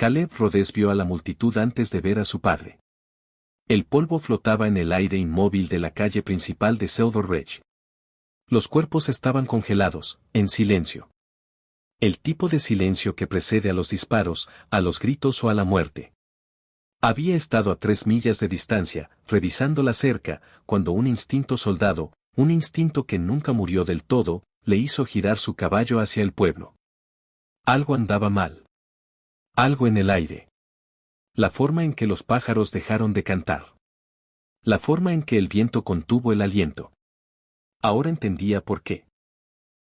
Caleb Rhodes vio a la multitud antes de ver a su padre. El polvo flotaba en el aire inmóvil de la calle principal de Southern Ridge. Los cuerpos estaban congelados, en silencio. El tipo de silencio que precede a los disparos, a los gritos o a la muerte. Había estado a 3 millas de distancia, revisando la cerca, cuando un instinto soldado, un instinto que nunca murió del todo, le hizo girar su caballo hacia el pueblo. Algo andaba mal. Algo en el aire. La forma en que los pájaros dejaron de cantar. La forma en que el viento contuvo el aliento. Ahora entendía por qué.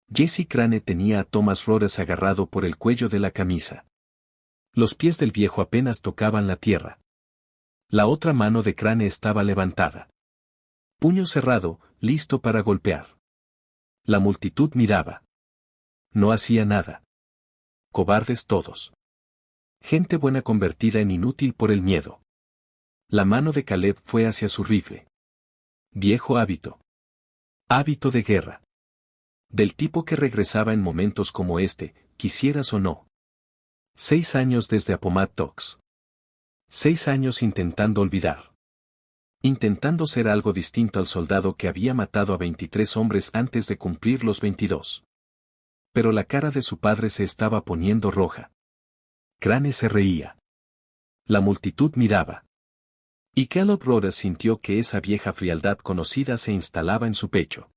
Jesse Crane tenía a Thomas Rhodes agarrado por el cuello de la camisa. Los pies del viejo apenas tocaban la tierra. La otra mano de Crane estaba levantada. Puño cerrado, listo para golpear. La multitud miraba. No hacía nada. Cobardes todos. Gente buena convertida en inútil por el miedo. La mano de Caleb fue hacia su rifle. Viejo hábito. Hábito de guerra. Del tipo que regresaba en momentos como este, quisieras o no. 6 años desde Appomattox. 6 años intentando olvidar. Intentando ser algo distinto al soldado que había matado a 23 hombres antes de cumplir los 22. Pero la cara de su padre se estaba poniendo roja. Crane se reía. La multitud miraba. Y Caleb Rhodes sintió que esa vieja frialdad conocida se instalaba en su pecho.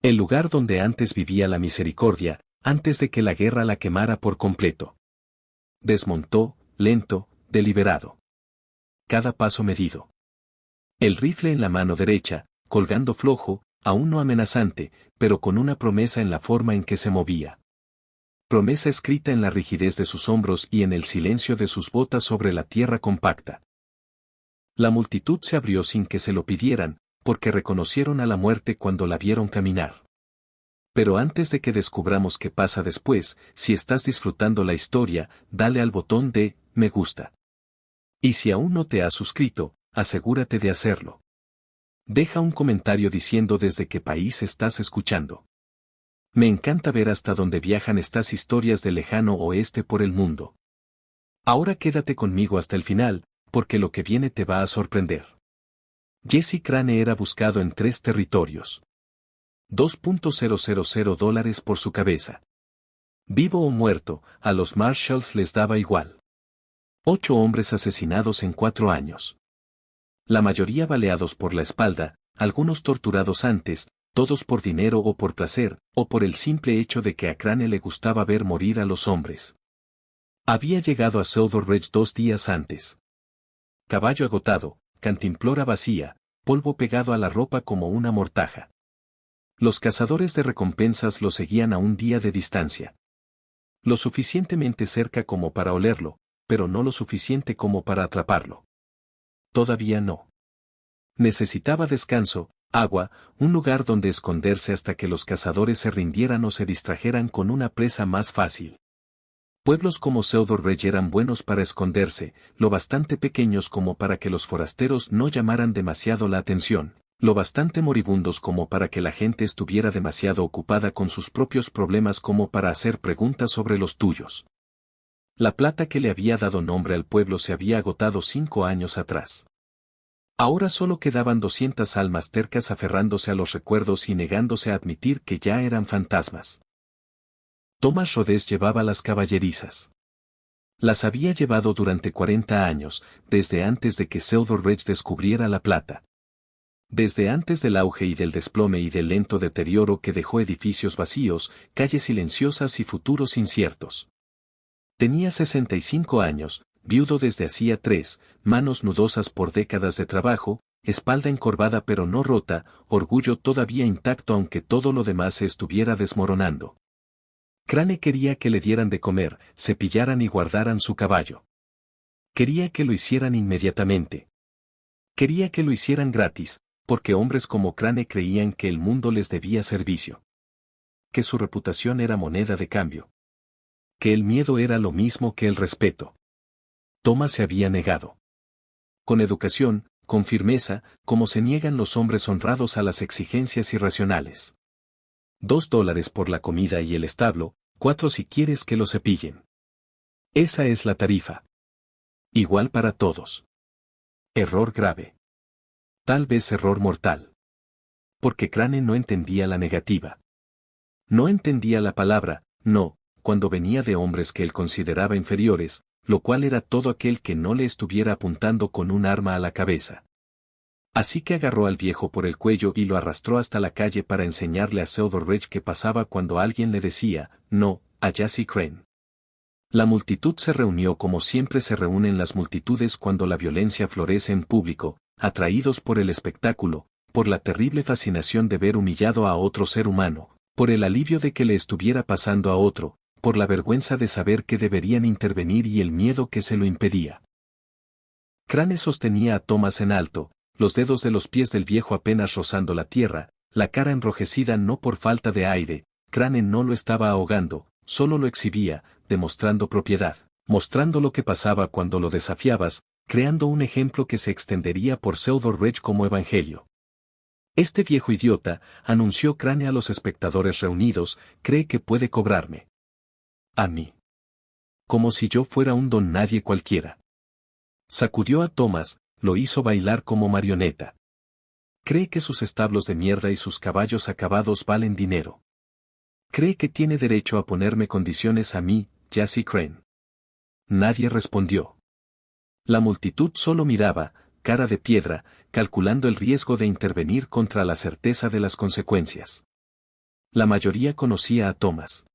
El lugar donde antes vivía la misericordia, antes de que la guerra la quemara por completo. Desmontó, lento, deliberado. Cada paso medido. El rifle en la mano derecha, colgando flojo, aún no amenazante, pero con una promesa en la forma en que se movía. Promesa escrita en la rigidez de sus hombros y en el silencio de sus botas sobre la tierra compacta. La multitud se abrió sin que se lo pidieran, porque reconocieron a la muerte cuando la vieron caminar. Pero antes de que descubramos qué pasa después, si estás disfrutando la historia, dale al botón de me gusta. Y si aún no te has suscrito, asegúrate de hacerlo. Deja un comentario diciendo desde qué país estás escuchando. Me encanta ver hasta dónde viajan estas historias del lejano oeste por el mundo. Ahora quédate conmigo hasta el final, porque lo que viene te va a sorprender. Jesse Crane era buscado en 3 territorios. $2,000 por su cabeza. Vivo o muerto, a los Marshalls les daba igual. 8 hombres asesinados en 4 años. La mayoría baleados por la espalda, algunos torturados antes, todos por dinero o por placer, o por el simple hecho de que a Crane le gustaba ver morir a los hombres. Había llegado a Southern Ridge 2 días antes. Caballo agotado, cantimplora vacía, polvo pegado a la ropa como una mortaja. Los cazadores de recompensas lo seguían a un día de distancia. Lo suficientemente cerca como para olerlo, pero no lo suficiente como para atraparlo. Todavía no. Necesitaba descanso, agua, un lugar donde esconderse hasta que los cazadores se rindieran o se distrajeran con una presa más fácil. Pueblos como Southern Ridge eran buenos para esconderse, lo bastante pequeños como para que los forasteros no llamaran demasiado la atención, lo bastante moribundos como para que la gente estuviera demasiado ocupada con sus propios problemas como para hacer preguntas sobre los tuyos. La plata que le había dado nombre al pueblo se había agotado 5 años atrás. Ahora solo quedaban 200 almas tercas aferrándose a los recuerdos y negándose a admitir que ya eran fantasmas. Thomas Rhodes llevaba las caballerizas. Las había llevado durante 40 años, desde antes de que Southern Ridge descubriera la plata. Desde antes del auge y del desplome y del lento deterioro que dejó edificios vacíos, calles silenciosas y futuros inciertos. Tenía 65 años, viudo desde hacía 3, manos nudosas por décadas de trabajo, espalda encorvada pero no rota, orgullo todavía intacto aunque todo lo demás se estuviera desmoronando. Crane quería que le dieran de comer, cepillaran y guardaran su caballo. Quería que lo hicieran inmediatamente. Quería que lo hicieran gratis, porque hombres como Crane creían que el mundo les debía servicio. Que su reputación era moneda de cambio. Que el miedo era lo mismo que el respeto. Thomas se había negado. Con educación, con firmeza, como se niegan los hombres honrados a las exigencias irracionales. $2 por la comida y el establo, 4 si quieres que lo cepillen. Esa es la tarifa. Igual para todos. Error grave. Tal vez error mortal. Porque Crane no entendía la negativa. No entendía la palabra, no, cuando venía de hombres que él consideraba inferiores, lo cual era todo aquel que no le estuviera apuntando con un arma a la cabeza. Así que agarró al viejo por el cuello y lo arrastró hasta la calle para enseñarle a Theodore Reich qué pasaba cuando alguien le decía, no, a Jacy Crane. La multitud se reunió como siempre se reúnen las multitudes cuando la violencia florece en público, atraídos por el espectáculo, por la terrible fascinación de ver humillado a otro ser humano, por el alivio de que le estuviera pasando a otro, por la vergüenza de saber que deberían intervenir y el miedo que se lo impedía. Crane sostenía a Thomas en alto, los dedos de los pies del viejo apenas rozando la tierra, la cara enrojecida no por falta de aire. Crane no lo estaba ahogando, solo lo exhibía, demostrando propiedad, mostrando lo que pasaba cuando lo desafiabas, creando un ejemplo que se extendería por Theodore Reich como evangelio. Este viejo idiota, anunció Crane a los espectadores reunidos, cree que puede cobrarme. A mí. Como si yo fuera un don nadie cualquiera. Sacudió a Thomas, lo hizo bailar como marioneta. Cree que sus establos de mierda y sus caballos acabados valen dinero. Cree que tiene derecho a ponerme condiciones a mí, Jacy Crane. Nadie respondió. La multitud solo miraba, cara de piedra, calculando el riesgo de intervenir contra la certeza de las consecuencias. La mayoría conocía a Thomas.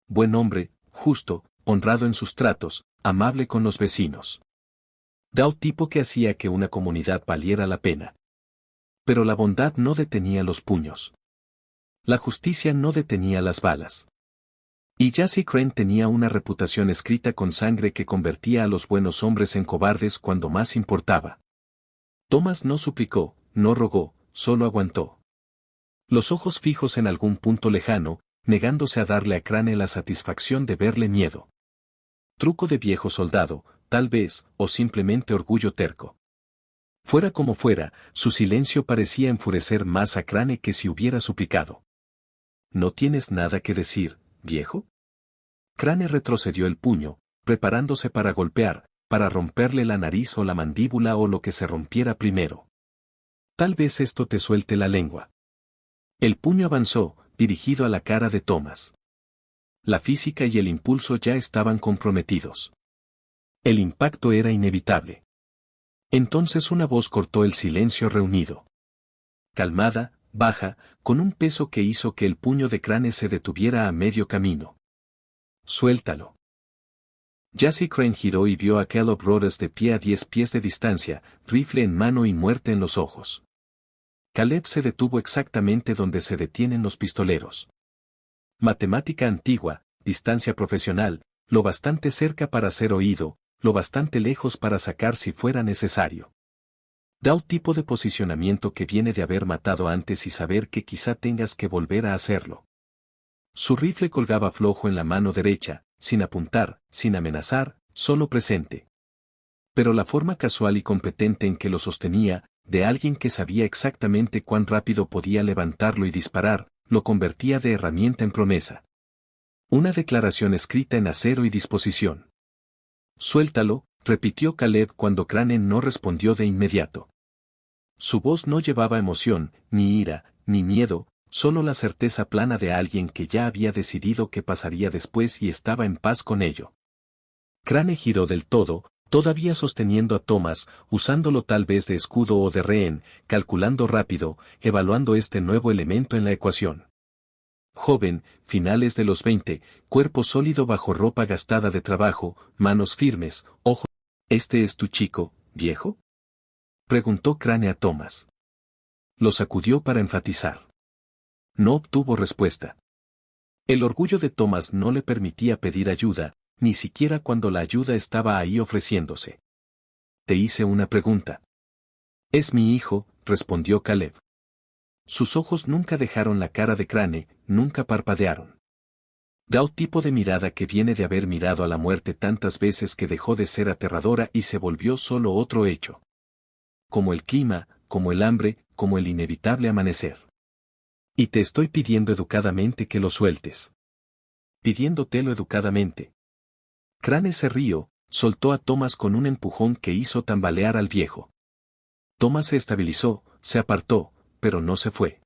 Buen hombre, justo, honrado en sus tratos, amable con los vecinos. Dao tipo que hacía que una comunidad valiera la pena. Pero la bondad no detenía los puños. La justicia no detenía las balas. Y Jacy Crane tenía una reputación escrita con sangre que convertía a los buenos hombres en cobardes cuando más importaba. Thomas no suplicó, no rogó, solo aguantó. Los ojos fijos en algún punto lejano, negándose a darle a Crane la satisfacción de verle miedo. Truco de viejo soldado, tal vez, o simplemente orgullo terco. Fuera como fuera, su silencio parecía enfurecer más a Crane que si hubiera suplicado. ¿No tienes nada que decir, viejo? Crane retrocedió el puño, preparándose para golpear, para romperle la nariz o la mandíbula o lo que se rompiera primero. Tal vez esto te suelte la lengua. El puño avanzó, dirigido a la cara de Thomas. La física y el impulso ya estaban comprometidos. El impacto era inevitable. Entonces una voz cortó el silencio reunido. Calmada, baja, con un peso que hizo que el puño de Crane se detuviera a medio camino. Suéltalo. Jacy Crane giró y vio a Caleb Rhodes de pie a 10 pies de distancia, rifle en mano y muerte en los ojos. Caleb se detuvo exactamente donde se detienen los pistoleros. Matemática antigua, distancia profesional, lo bastante cerca para ser oído, lo bastante lejos para sacar si fuera necesario. Da un tipo de posicionamiento que viene de haber matado antes y saber que quizá tengas que volver a hacerlo. Su rifle colgaba flojo en la mano derecha, sin apuntar, sin amenazar, solo presente. Pero la forma casual y competente en que lo sostenía, de alguien que sabía exactamente cuán rápido podía levantarlo y disparar, lo convertía de herramienta en promesa. Una declaración escrita en acero y disposición. Suéltalo, repitió Caleb cuando Crane no respondió de inmediato. Su voz no llevaba emoción, ni ira, ni miedo, solo la certeza plana de alguien que ya había decidido qué pasaría después y estaba en paz con ello. Crane giró del todo, todavía sosteniendo a Thomas, usándolo tal vez de escudo o de rehén, calculando rápido, evaluando este nuevo elemento en la ecuación. Joven, finales de los 20, cuerpo sólido bajo ropa gastada de trabajo, manos firmes, ojos. ¿Este es tu chico, viejo? Preguntó Crane a Thomas. Lo sacudió para enfatizar. No obtuvo respuesta. El orgullo de Thomas no le permitía pedir ayuda, ni siquiera cuando la ayuda estaba ahí ofreciéndose. Te hice una pregunta. Es mi hijo, respondió Caleb. Sus ojos nunca dejaron la cara de Crane, nunca parpadearon. Da un tipo de mirada que viene de haber mirado a la muerte tantas veces que dejó de ser aterradora y se volvió solo otro hecho. Como el clima, como el hambre, como el inevitable amanecer. Y te estoy pidiendo educadamente que lo sueltes. Pidiéndotelo educadamente. Crane se rió, Soltó a Thomas con un empujón que hizo tambalear al viejo. Thomas se estabilizó, se apartó, pero no se fue.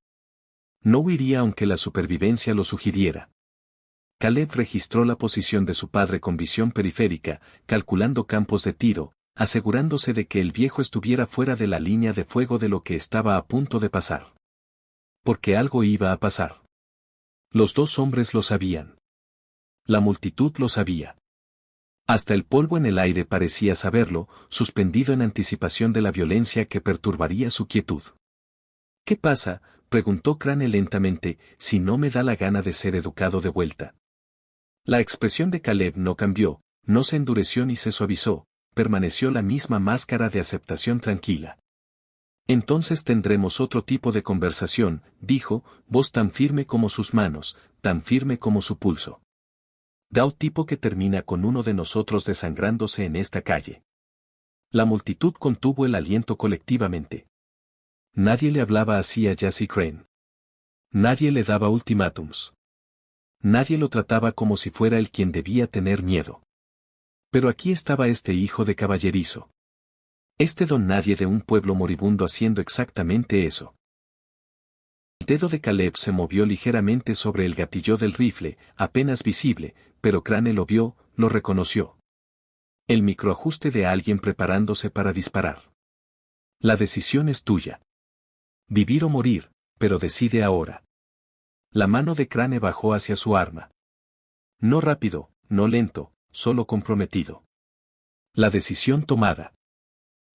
No huiría aunque la supervivencia lo sugiriera. Caleb registró la posición de su padre con visión periférica, calculando campos de tiro, asegurándose de que el viejo estuviera fuera de la línea de fuego de lo que estaba a punto de pasar. Porque algo iba a pasar. Los dos hombres lo sabían. La multitud lo sabía. Hasta el polvo en el aire parecía saberlo, suspendido en anticipación de la violencia que perturbaría su quietud. ¿Qué pasa?, preguntó Crane lentamente, si no me da la gana de ser educado de vuelta. La expresión de Caleb no cambió, no se endureció ni se suavizó, permaneció la misma máscara de aceptación tranquila. Entonces tendremos otro tipo de conversación, dijo, voz tan firme como sus manos, tan firme como su pulso. Da tipo que termina con uno de nosotros desangrándose en esta calle. La multitud contuvo el aliento colectivamente. Nadie le hablaba así a Jesse Crane. Nadie le daba ultimátums. Nadie lo trataba como si fuera el quien debía tener miedo. Pero aquí estaba este hijo de caballerizo. Este don nadie de un pueblo moribundo haciendo exactamente eso. El dedo de Caleb se movió ligeramente sobre el gatillo del rifle, apenas visible, pero Crane lo vio, lo reconoció. El microajuste de alguien preparándose para disparar. La decisión es tuya. Vivir o morir, pero decide ahora. La mano de Crane bajó hacia su arma. No rápido, no lento, solo comprometido. La decisión tomada.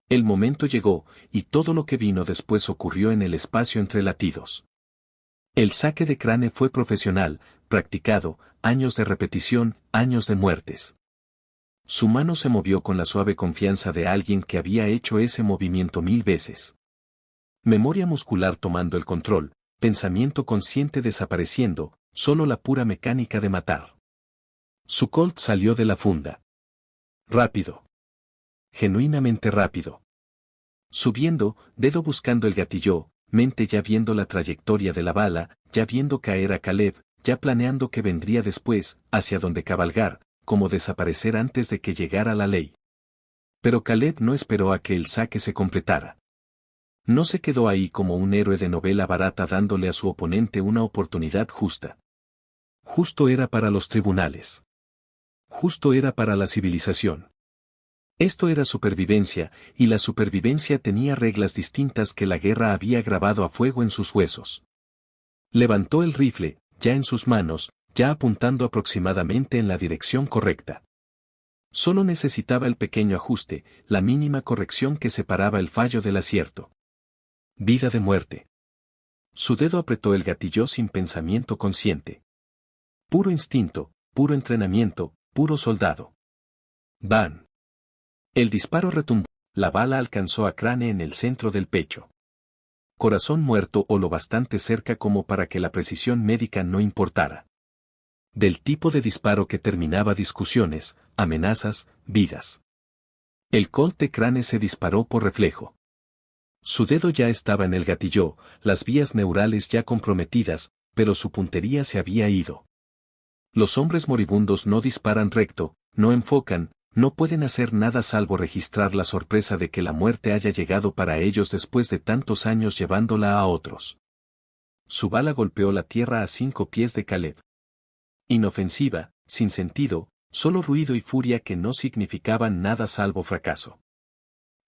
El momento llegó, y todo lo que vino después ocurrió en el espacio entre latidos. El saque de Crane fue profesional, practicado, años de repetición, años de muertes. Su mano se movió con la suave confianza de alguien que había hecho ese movimiento 1000 veces. Memoria muscular tomando el control, pensamiento consciente desapareciendo, solo la pura mecánica de matar. Su Colt salió de la funda. Rápido. Genuinamente rápido. Subiendo, dedo buscando el gatillo, mente ya viendo la trayectoria de la bala, ya viendo caer a Caleb, ya planeando qué vendría después, hacia donde cabalgar, cómo desaparecer antes de que llegara la ley. Pero Caleb no esperó a que el saque se completara. No se quedó ahí como un héroe de novela barata dándole a su oponente una oportunidad justa. Justo era para los tribunales. Justo era para la civilización. Esto era supervivencia, y la supervivencia tenía reglas distintas que la guerra había grabado a fuego en sus huesos. Levantó el rifle, ya en sus manos, ya apuntando aproximadamente en la dirección correcta. Solo necesitaba el pequeño ajuste, la mínima corrección que separaba el fallo del acierto. Vida de muerte. Su dedo apretó el gatillo sin pensamiento consciente. Puro instinto, puro entrenamiento, puro soldado. ¡Bam! El disparo retumbó, la bala alcanzó a Crane en el centro del pecho. Corazón muerto o lo bastante cerca como para que la precisión médica no importara. Del tipo de disparo que terminaba discusiones, amenazas, vidas. El Colt de Crane se disparó por reflejo. Su dedo ya estaba en el gatillo, las vías neurales ya comprometidas, pero su puntería se había ido. Los hombres moribundos no disparan recto, no enfocan, no pueden hacer nada salvo registrar la sorpresa de que la muerte haya llegado para ellos después de tantos años llevándola a otros. Su bala golpeó la tierra a 5 pies de Caleb. Inofensiva, sin sentido, solo ruido y furia que no significaban nada salvo fracaso.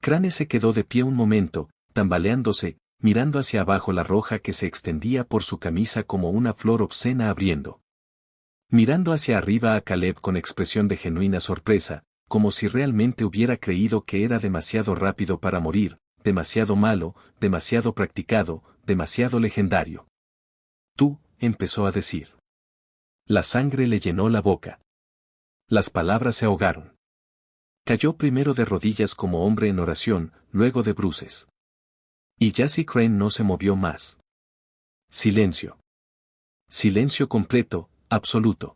Crane se quedó de pie un momento, tambaleándose, mirando hacia abajo la roja que se extendía por su camisa como una flor obscena abriendo. Mirando hacia arriba a Caleb con expresión de genuina sorpresa, como si realmente hubiera creído que era demasiado rápido para morir, demasiado malo, demasiado practicado, demasiado legendario. Tú, empezó a decir. La sangre le llenó la boca. Las palabras se ahogaron. Cayó primero de rodillas como hombre en oración, luego de bruces. Y Jesse Crane no se movió más. Silencio. Silencio completo, absoluto.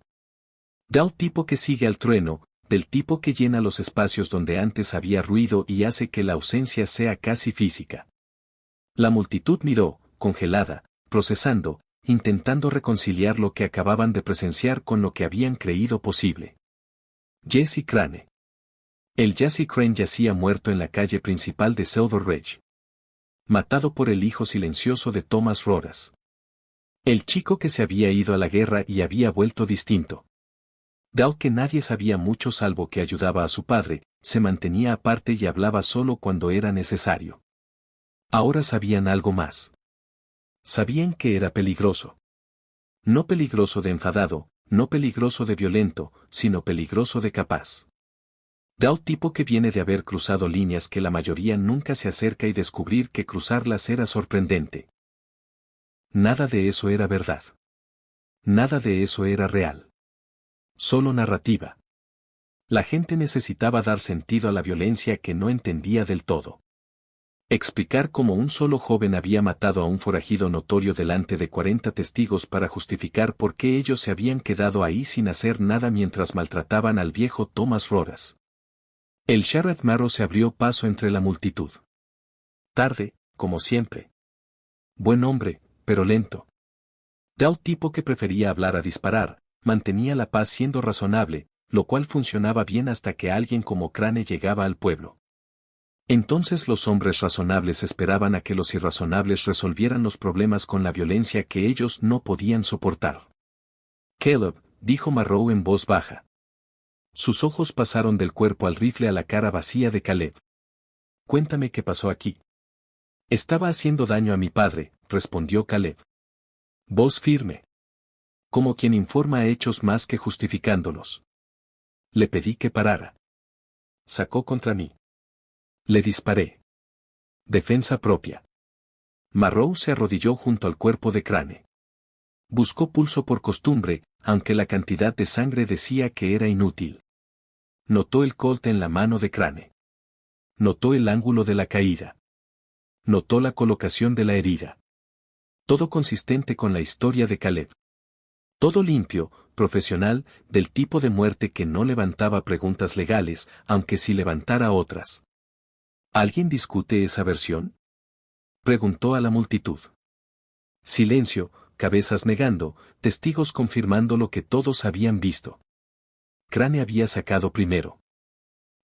Del tipo que sigue al trueno, del tipo que llena los espacios donde antes había ruido y hace que la ausencia sea casi física. La multitud miró, congelada, procesando, intentando reconciliar lo que acababan de presenciar con lo que habían creído posible. Jesse Crane. El Jesse Crane yacía muerto en la calle principal de Silver Ridge. Matado por el hijo silencioso de Thomas Roras. El chico que se había ido a la guerra y había vuelto distinto. Dado que nadie sabía mucho salvo que ayudaba a su padre, se mantenía aparte y hablaba solo cuando era necesario. Ahora sabían algo más. Sabían que era peligroso. No peligroso de enfadado, no peligroso de violento, sino peligroso de capaz. Dao tipo que viene de haber cruzado líneas que la mayoría nunca se acerca y descubrir que cruzarlas era sorprendente. Nada de eso era verdad. Nada de eso era real. Solo narrativa. La gente necesitaba dar sentido a la violencia que no entendía del todo. Explicar cómo un solo joven había matado a un forajido notorio delante de 40 testigos para justificar por qué ellos se habían quedado ahí sin hacer nada mientras maltrataban al viejo Thomas Roras. El Sheriff Marrow se abrió paso entre la multitud. Tarde, como siempre. Buen hombre, pero lento. Tal tipo que prefería hablar a disparar, mantenía la paz siendo razonable, lo cual funcionaba bien hasta que alguien como Crane llegaba al pueblo. Entonces los hombres razonables esperaban a que los irrazonables resolvieran los problemas con la violencia que ellos no podían soportar. Caleb, dijo Marrow en voz baja. Sus ojos pasaron del cuerpo al rifle a la cara vacía de Caleb. Cuéntame qué pasó aquí. Estaba haciendo daño a mi padre, respondió Caleb. Voz firme. Como quien informa hechos más que justificándolos. Le pedí que parara. Sacó contra mí. Le disparé. Defensa propia. Marrow se arrodilló junto al cuerpo de Crane. Buscó pulso por costumbre, aunque la cantidad de sangre decía que era inútil. Notó el colt en la mano de Crane. Notó el ángulo de la caída. Notó la colocación de la herida. Todo consistente con la historia de Caleb. Todo limpio, profesional, del tipo de muerte que no levantaba preguntas legales, aunque sí levantara otras. ¿Alguien discute esa versión? Preguntó a la multitud. Silencio, cabezas negando, testigos confirmando lo que todos habían visto. Crane había sacado primero.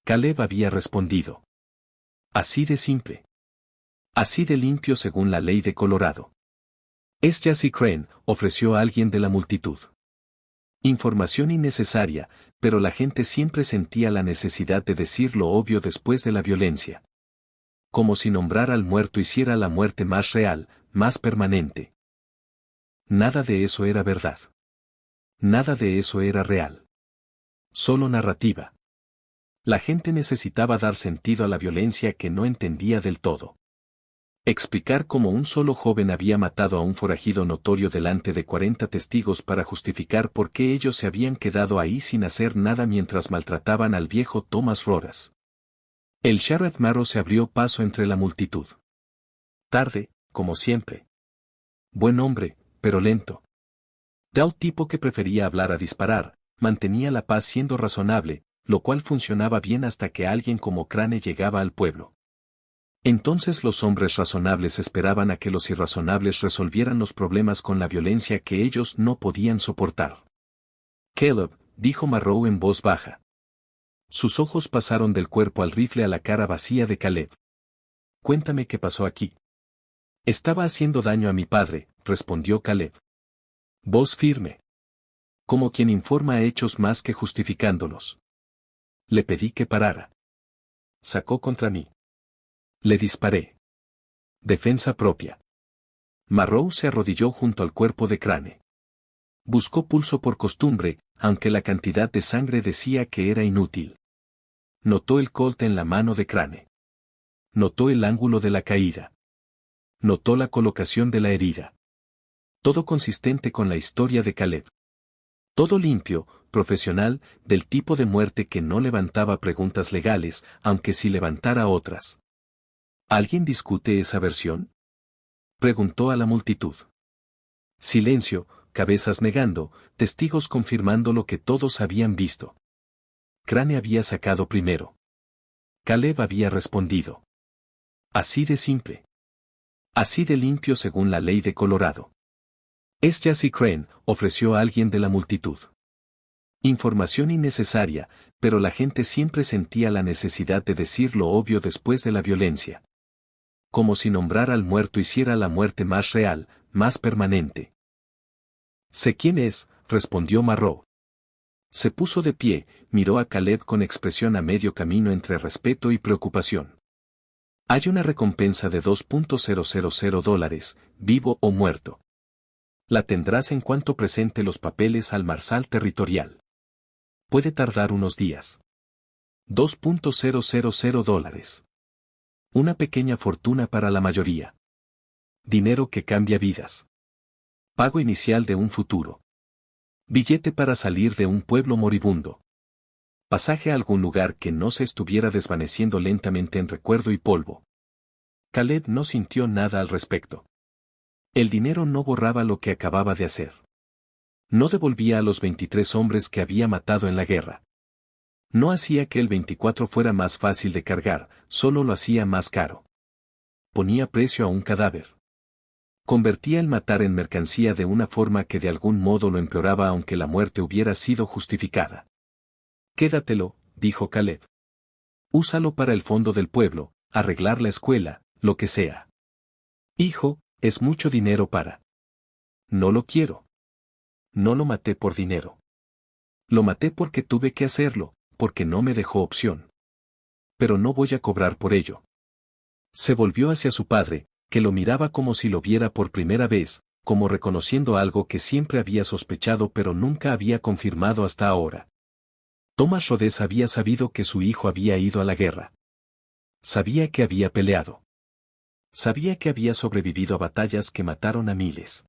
Caleb había respondido. Así de simple. Así de limpio según la ley de Colorado. Es Jesse Crane, ofreció a alguien de la multitud. Información innecesaria, pero la gente siempre sentía la necesidad de decir lo obvio después de la violencia. Como si nombrar al muerto hiciera la muerte más real, más permanente. Nada de eso era verdad. Nada de eso era real. Solo narrativa. La gente necesitaba dar sentido a la violencia que no entendía del todo. Explicar cómo un solo joven había matado a un forajido notorio delante de 40 testigos para justificar por qué ellos se habían quedado ahí sin hacer nada mientras maltrataban al viejo Thomas Roras. El Sheriff Marrow se abrió paso entre la multitud. Tarde, como siempre. Buen hombre, pero lento. Tal tipo que prefería hablar a disparar, mantenía la paz siendo razonable, lo cual funcionaba bien hasta que alguien como Crane llegaba al pueblo. Entonces los hombres razonables esperaban a que los irrazonables resolvieran los problemas con la violencia que ellos no podían soportar. Caleb, dijo Marrow en voz baja. Sus ojos pasaron del cuerpo al rifle a la cara vacía de Caleb. Cuéntame qué pasó aquí. Estaba haciendo daño a mi padre, respondió Caleb. Voz firme. Como quien informa hechos más que justificándolos. Le pedí que parara. Sacó contra mí. Le disparé. Defensa propia. Marrow se arrodilló junto al cuerpo de Crane. Buscó pulso por costumbre, aunque la cantidad de sangre decía que era inútil. Notó el colt en la mano de Crane. Notó el ángulo de la caída. Notó la colocación de la herida. Todo consistente con la historia de Caleb. Todo limpio, profesional, del tipo de muerte que no levantaba preguntas legales, aunque sí levantara otras. ¿Alguien discute esa versión? Preguntó a la multitud. Silencio, cabezas negando, testigos confirmando lo que todos habían visto. Crane había sacado primero. Caleb había respondido. Así de simple. Así de limpio según la ley de Colorado. Es Jesse Crane, ofreció a alguien de la multitud. Información innecesaria, pero la gente siempre sentía la necesidad de decir lo obvio después de la violencia. Como si nombrar al muerto hiciera la muerte más real, más permanente. «Sé quién es», respondió Marrow. Se puso de pie, miró a Caleb con expresión a medio camino entre respeto y preocupación. «Hay una recompensa de $2.000, vivo o muerto. La tendrás en cuanto presente los papeles al Marsal Territorial. Puede tardar unos días. $2.000. Una pequeña fortuna para la mayoría. Dinero que cambia vidas. Pago inicial de un futuro. Billete para salir de un pueblo moribundo. Pasaje a algún lugar que no se estuviera desvaneciendo lentamente en recuerdo y polvo». Caleb no sintió nada al respecto. El dinero no borraba lo que acababa de hacer. No devolvía a los 23 hombres que había matado en la guerra. No hacía que el 24 fuera más fácil de cargar, solo lo hacía más caro. Ponía precio a un cadáver. Convertía el matar en mercancía de una forma que de algún modo lo empeoraba aunque la muerte hubiera sido justificada. «Quédatelo», dijo Caleb. «Úsalo para el fondo del pueblo, arreglar la escuela, lo que sea». «Hijo, es mucho dinero para». «No lo quiero. No lo maté por dinero. Lo maté porque tuve que hacerlo, porque no me dejó opción. Pero no voy a cobrar por ello». Se volvió hacia su padre, que lo miraba como si lo viera por primera vez, como reconociendo algo que siempre había sospechado pero nunca había confirmado hasta ahora. Thomas Rhodes había sabido que su hijo había ido a la guerra. Sabía que había peleado. Sabía que había sobrevivido a batallas que mataron a miles.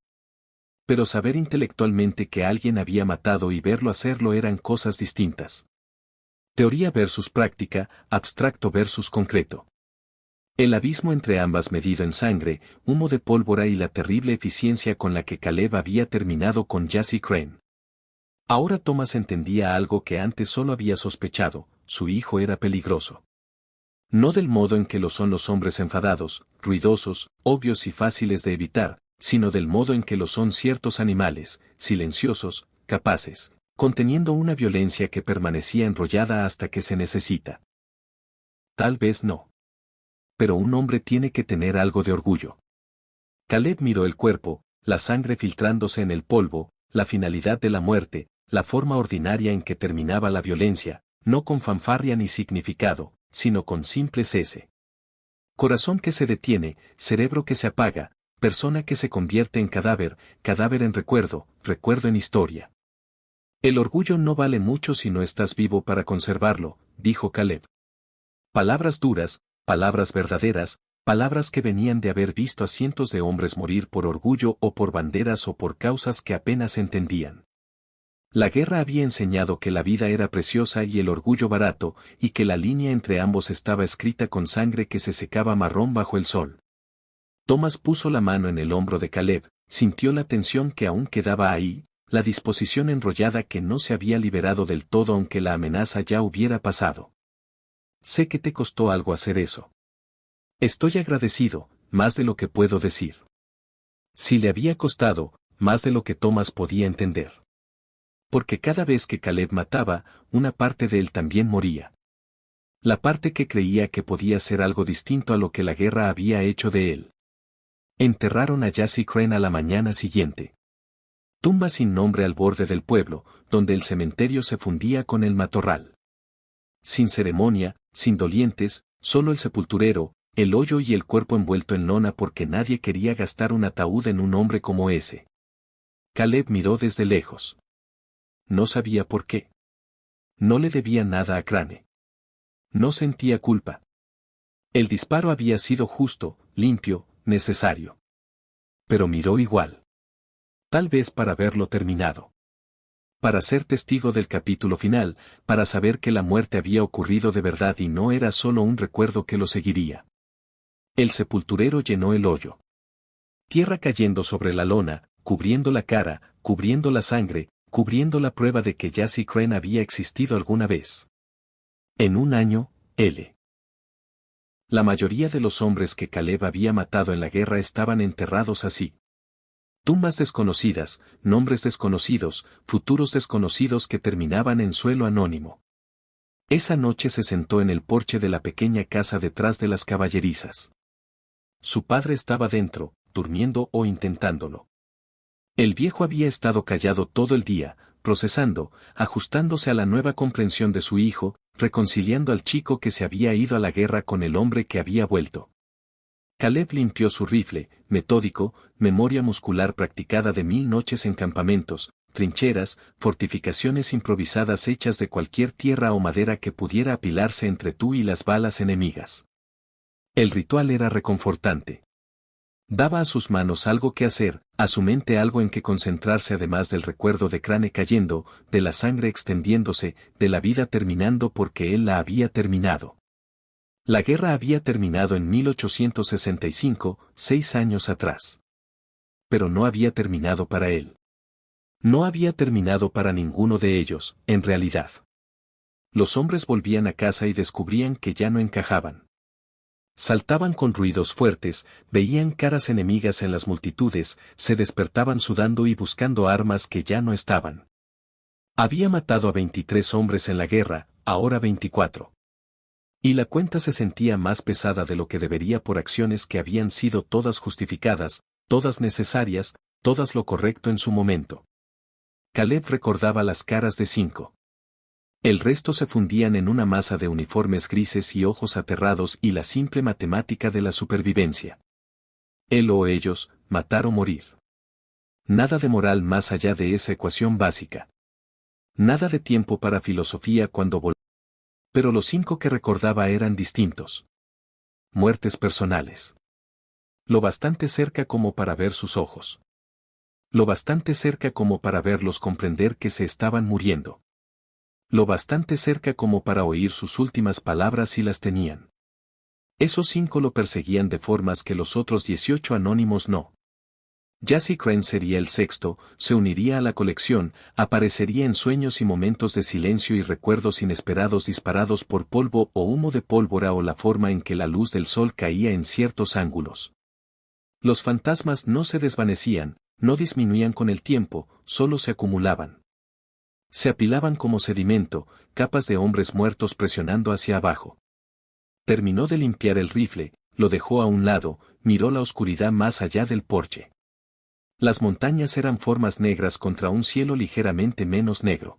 Pero saber intelectualmente que alguien había matado y verlo hacerlo eran cosas distintas. Teoría versus práctica, abstracto versus concreto. El abismo entre ambas medido en sangre, humo de pólvora y la terrible eficiencia con la que Caleb había terminado con Jassy Crane. Ahora Thomas entendía algo que antes solo había sospechado: su hijo era peligroso. No del modo en que lo son los hombres enfadados, ruidosos, obvios y fáciles de evitar, sino del modo en que lo son ciertos animales, silenciosos, capaces, conteniendo una violencia que permanecía enrollada hasta que se necesita. Tal vez no. Pero un hombre tiene que tener algo de orgullo. Caleb miró el cuerpo, la sangre filtrándose en el polvo, la finalidad de la muerte, la forma ordinaria en que terminaba la violencia, no con fanfarria ni significado, sino con simple cese. Corazón que se detiene, cerebro que se apaga, persona que se convierte en cadáver, cadáver en recuerdo, recuerdo en historia. El orgullo no vale mucho si no estás vivo para conservarlo, dijo Caleb. Palabras duras, palabras verdaderas, palabras que venían de haber visto a cientos de hombres morir por orgullo o por banderas o por causas que apenas entendían. La guerra había enseñado que la vida era preciosa y el orgullo barato, y que la línea entre ambos estaba escrita con sangre que se secaba marrón bajo el sol. Thomas puso la mano en el hombro de Caleb, sintió la tensión que aún quedaba ahí, la disposición enrollada que no se había liberado del todo aunque la amenaza ya hubiera pasado. «Sé que te costó algo hacer eso. Estoy agradecido, más de lo que puedo decir». Si le había costado, más de lo que Thomas podía entender. Porque cada vez que Caleb mataba, una parte de él también moría. La parte que creía que podía ser algo distinto a lo que la guerra había hecho de él. Enterraron a Jassy Crane a la mañana siguiente. Tumba sin nombre al borde del pueblo, donde el cementerio se fundía con el matorral. Sin ceremonia, sin dolientes, solo el sepulturero, el hoyo y el cuerpo envuelto en lona porque nadie quería gastar un ataúd en un hombre como ese. Caleb miró desde lejos. No sabía por qué. No le debía nada a Crane. No sentía culpa. El disparo había sido justo, limpio, necesario. Pero miró igual. Tal vez para verlo terminado. Para ser testigo del capítulo final, para saber que la muerte había ocurrido de verdad y no era solo un recuerdo que lo seguiría. El sepulturero llenó el hoyo. Tierra cayendo sobre la lona, cubriendo la cara, cubriendo la sangre, cubriendo la prueba de que Jassy Crane había existido alguna vez. En un año, L. La mayoría de los hombres que Caleb había matado en la guerra estaban enterrados así. Tumbas desconocidas, nombres desconocidos, futuros desconocidos que terminaban en suelo anónimo. Esa noche se sentó en el porche de la pequeña casa detrás de las caballerizas. Su padre estaba dentro, durmiendo o intentándolo. El viejo había estado callado todo el día, procesando, ajustándose a la nueva comprensión de su hijo, reconciliando al chico que se había ido a la guerra con el hombre que había vuelto. Caleb limpió su rifle, metódico, memoria muscular practicada de 1000 noches en campamentos, trincheras, fortificaciones improvisadas hechas de cualquier tierra o madera que pudiera apilarse entre tú y las balas enemigas. El ritual era reconfortante. Daba a sus manos algo que hacer, a su mente algo en que concentrarse además del recuerdo de Crane cayendo, de la sangre extendiéndose, de la vida terminando porque él la había terminado. La guerra había terminado en 1865, 6 años atrás. Pero no había terminado para él. No había terminado para ninguno de ellos, en realidad. Los hombres volvían a casa y descubrían que ya no encajaban. Saltaban con ruidos fuertes, veían caras enemigas en las multitudes, se despertaban sudando y buscando armas que ya no estaban. Había matado a 23 hombres en la guerra, ahora 24. Y la cuenta se sentía más pesada de lo que debería por acciones que habían sido todas justificadas, todas necesarias, todas lo correcto en su momento. Caleb recordaba las caras de 5. El resto se fundían en una masa de uniformes grises y ojos aterrados y la simple matemática de la supervivencia. Él o ellos, matar o morir. Nada de moral más allá de esa ecuación básica. Nada de tiempo para filosofía cuando volvía. Pero los 5 que recordaba eran distintos. Muertes personales. Lo bastante cerca como para ver sus ojos. Lo bastante cerca como para verlos comprender que se estaban muriendo. Lo bastante cerca como para oír sus últimas palabras si las tenían. Esos 5 lo perseguían de formas que los otros 18 anónimos no. Jassy Crane sería el sexto, se uniría a la colección, aparecería en sueños y momentos de silencio y recuerdos inesperados disparados por polvo o humo de pólvora o la forma en que la luz del sol caía en ciertos ángulos. Los fantasmas no se desvanecían, no disminuían con el tiempo, solo se acumulaban. Se apilaban como sedimento, capas de hombres muertos presionando hacia abajo. Terminó de limpiar el rifle, lo dejó a un lado, miró la oscuridad más allá del porche. Las montañas eran formas negras contra un cielo ligeramente menos negro.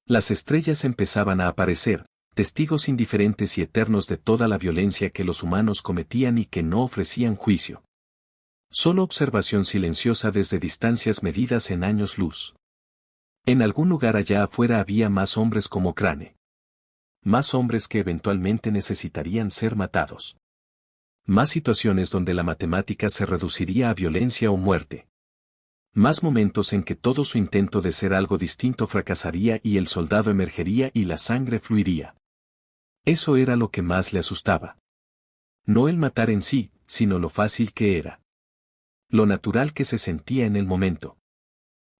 Las estrellas empezaban a aparecer, testigos indiferentes y eternos de toda la violencia que los humanos cometían y que no ofrecían juicio. Solo observación silenciosa desde distancias medidas en años luz. En algún lugar allá afuera había más hombres como Crane. Más hombres que eventualmente necesitarían ser matados. Más situaciones donde la matemática se reduciría a violencia o muerte. Más momentos en que todo su intento de ser algo distinto fracasaría y el soldado emergería y la sangre fluiría. Eso era lo que más le asustaba. No el matar en sí, sino lo fácil que era. Lo natural que se sentía en el momento.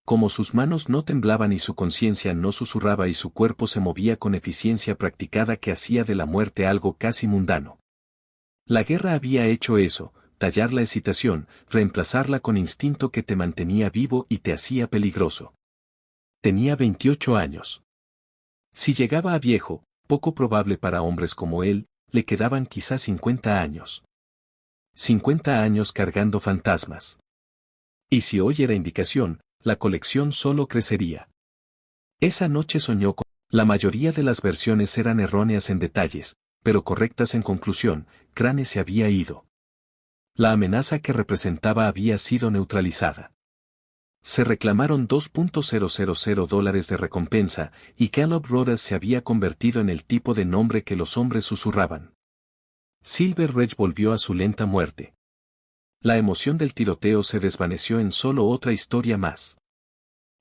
Como sus manos no temblaban y su conciencia no susurraba y su cuerpo se movía con eficiencia practicada que hacía de la muerte algo casi mundano. La guerra había hecho eso, tallar la excitación, reemplazarla con instinto que te mantenía vivo y te hacía peligroso. Tenía 28 años. Si llegaba a viejo, poco probable para hombres como él, le quedaban quizás 50 años. 50 años cargando fantasmas. Y si hoy era indicación, la colección solo crecería. Esa noche soñó con... La mayoría de las versiones eran erróneas en detalles, pero correctas en conclusión. Crane se había ido. La amenaza que representaba había sido neutralizada. Se reclamaron $2.000 de recompensa, y Caleb Rhodes se había convertido en el tipo de nombre que los hombres susurraban. Silver Ridge volvió a su lenta muerte. La emoción del tiroteo se desvaneció en solo otra historia más.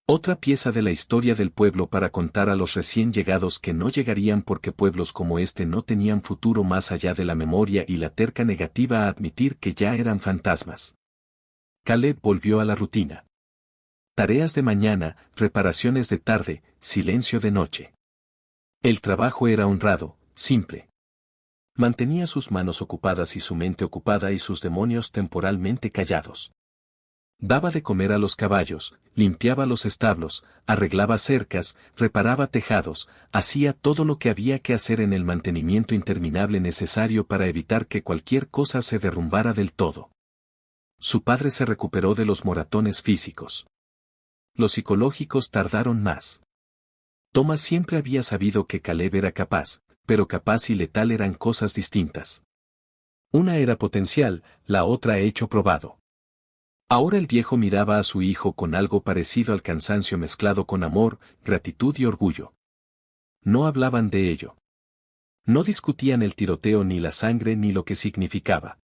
Otra pieza de la historia del pueblo para contar a los recién llegados que no llegarían porque pueblos como este no tenían futuro más allá de la memoria y la terca negativa a admitir que ya eran fantasmas. Caleb volvió a la rutina. Tareas de mañana, reparaciones de tarde, silencio de noche. El trabajo era honrado, simple. Mantenía sus manos ocupadas y su mente ocupada y sus demonios temporalmente callados. Daba de comer a los caballos, limpiaba los establos, arreglaba cercas, reparaba tejados, hacía todo lo que había que hacer en el mantenimiento interminable necesario para evitar que cualquier cosa se derrumbara del todo. Su padre se recuperó de los moratones físicos. Los psicológicos tardaron más. Thomas siempre había sabido que Caleb era capaz, pero capaz y letal eran cosas distintas. Una era potencial, la otra hecho probado. Ahora el viejo miraba a su hijo con algo parecido al cansancio mezclado con amor, gratitud y orgullo. No hablaban de ello. No discutían el tiroteo ni la sangre ni lo que significaba.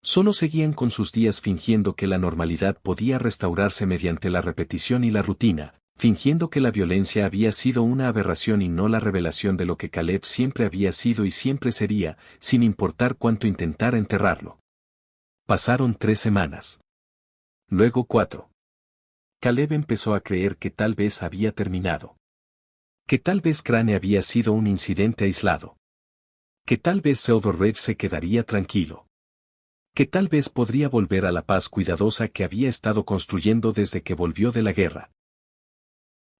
Solo seguían con sus días fingiendo que la normalidad podía restaurarse mediante la repetición y la rutina, fingiendo que la violencia había sido una aberración y no la revelación de lo que Caleb siempre había sido y siempre sería, sin importar cuánto intentara enterrarlo. Pasaron 3 semanas. Luego 4. Caleb empezó a creer que tal vez había terminado. Que tal vez Crane había sido un incidente aislado. Que tal vez Theodore Reich se quedaría tranquilo. Que tal vez podría volver a la paz cuidadosa que había estado construyendo desde que volvió de la guerra.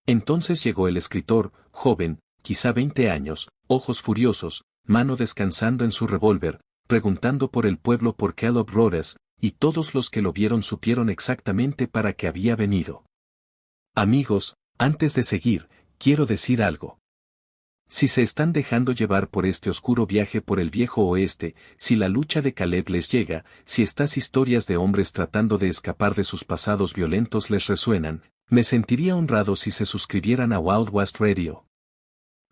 Entonces llegó el escritor, joven, quizá 20 años, ojos furiosos, mano descansando en su revólver, preguntando por el pueblo por Caleb Rhodes, y todos los que lo vieron supieron exactamente para qué había venido. Amigos, antes de seguir, quiero decir algo. Si se están dejando llevar por este oscuro viaje por el viejo oeste, si la lucha de Caleb les llega, si estas historias de hombres tratando de escapar de sus pasados violentos les resuenan, me sentiría honrado si se suscribieran a Wild West Radio.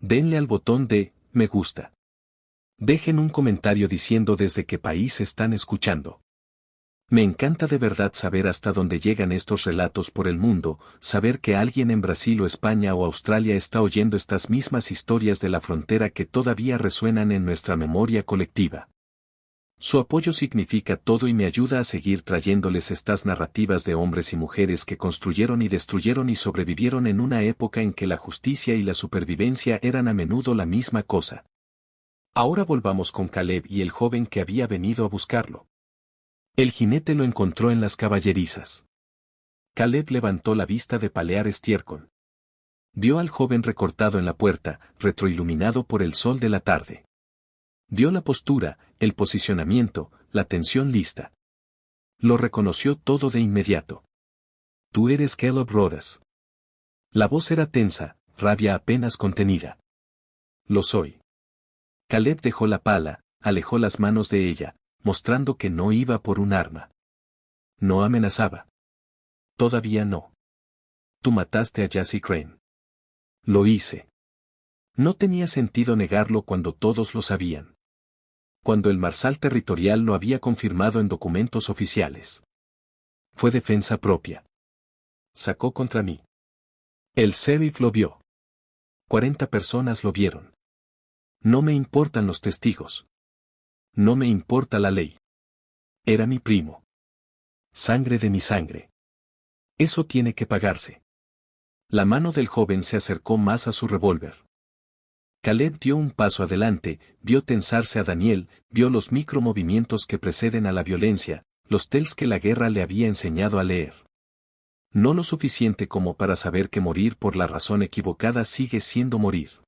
Denle al botón de me gusta. Dejen un comentario diciendo desde qué país están escuchando. Me encanta de verdad saber hasta dónde llegan estos relatos por el mundo, saber que alguien en Brasil o España o Australia está oyendo estas mismas historias de la frontera que todavía resuenan en nuestra memoria colectiva. Su apoyo significa todo y me ayuda a seguir trayéndoles estas narrativas de hombres y mujeres que construyeron y destruyeron y sobrevivieron en una época en que la justicia y la supervivencia eran a menudo la misma cosa. Ahora volvamos con Caleb y el joven que había venido a buscarlo. El jinete lo encontró en las caballerizas. Caleb levantó la vista de palear estiércol. Vio al joven recortado en la puerta, retroiluminado por el sol de la tarde. Vio la postura, el posicionamiento, la tensión lista. Lo reconoció todo de inmediato. Tú eres Caleb Rhodes. La voz era tensa, rabia apenas contenida. Lo soy. Caleb dejó la pala, alejó las manos de ella, mostrando que no iba por un arma. No amenazaba. Todavía no. Tú mataste a Jassy Crane. Lo hice. No tenía sentido negarlo cuando todos lo sabían. Cuando el Marsal Territorial lo había confirmado en documentos oficiales. Fue defensa propia. Sacó contra mí. El sheriff lo vio. 40 personas lo vieron. No me importan los testigos. No me importa la ley. Era mi primo. Sangre de mi sangre. Eso tiene que pagarse. La mano del joven se acercó más a su revólver. Caleb dio un paso adelante, vio tensarse a Daniel, vio los micromovimientos que preceden a la violencia, los tells que la guerra le había enseñado a leer. No lo suficiente como para saber que morir por la razón equivocada sigue siendo morir.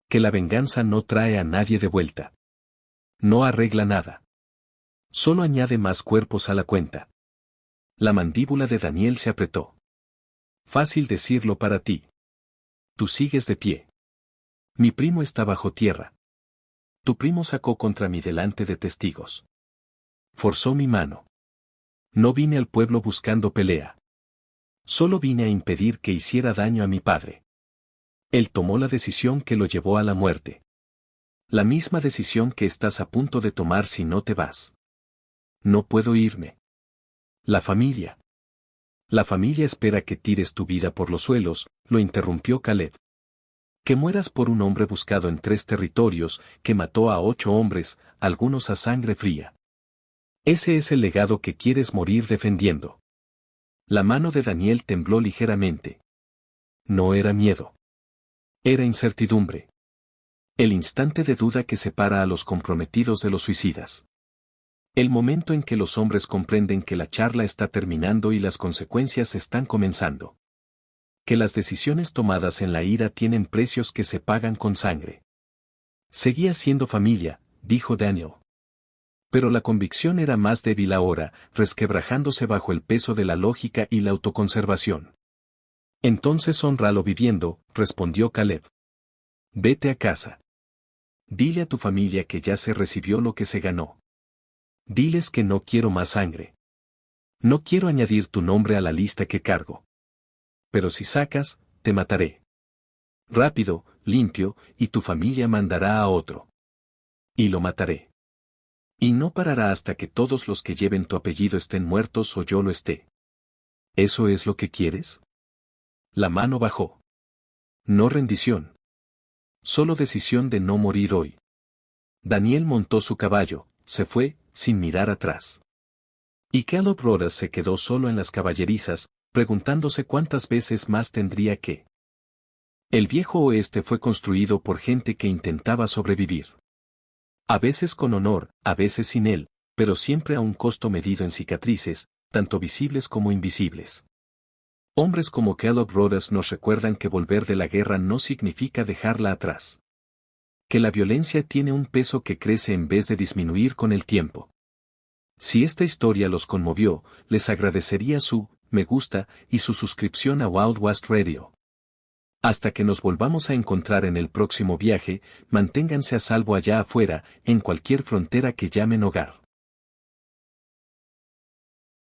Que la venganza no trae a nadie de vuelta. No arregla nada. Solo añade más cuerpos a la cuenta. La mandíbula de Daniel se apretó. Fácil decirlo para ti. Tú sigues de pie. Mi primo está bajo tierra. Tu primo sacó contra mí delante de testigos. Forzó mi mano. No vine al pueblo buscando pelea. Solo vine a impedir que hiciera daño a mi padre. Él tomó la decisión que lo llevó a la muerte. La misma decisión que estás a punto de tomar si no te vas. No puedo irme. La familia. La familia espera que tires tu vida por los suelos, lo interrumpió Caleb. Que mueras por un hombre buscado en 3 territorios, que mató a 8 hombres, algunos a sangre fría. Ese es el legado que quieres morir defendiendo. La mano de Daniel tembló ligeramente. No era miedo. Era incertidumbre. El instante de duda que separa a los comprometidos de los suicidas. El momento en que los hombres comprenden que la charla está terminando y las consecuencias están comenzando. Que las decisiones tomadas en la ira tienen precios que se pagan con sangre. Seguía siendo familia, dijo Daniel. Pero la convicción era más débil ahora, resquebrajándose bajo el peso de la lógica y la autoconservación. Entonces honralo viviendo, respondió Caleb. Vete a casa. Dile a tu familia que ya se recibió lo que se ganó. Diles que no quiero más sangre. No quiero añadir tu nombre a la lista que cargo. Pero si sacas, te mataré. Rápido, limpio, y tu familia mandará a otro. Y lo mataré. Y no parará hasta que todos los que lleven tu apellido estén muertos o yo lo esté. ¿Eso es lo que quieres? La mano bajó. No rendición. Solo decisión de no morir hoy. Daniel montó su caballo, se fue, sin mirar atrás. Y Caleb Rhodes se quedó solo en las caballerizas, preguntándose cuántas veces más tendría que. El viejo oeste fue construido por gente que intentaba sobrevivir. A veces con honor, a veces sin él, pero siempre a un costo medido en cicatrices, tanto visibles como invisibles. Hombres como Caleb Rhodes nos recuerdan que volver de la guerra no significa dejarla atrás. Que la violencia tiene un peso que crece en vez de disminuir con el tiempo. Si esta historia los conmovió, les agradecería su me gusta y su suscripción a Wild West Radio. Hasta que nos volvamos a encontrar en el próximo viaje, manténganse a salvo allá afuera, en cualquier frontera que llamen hogar.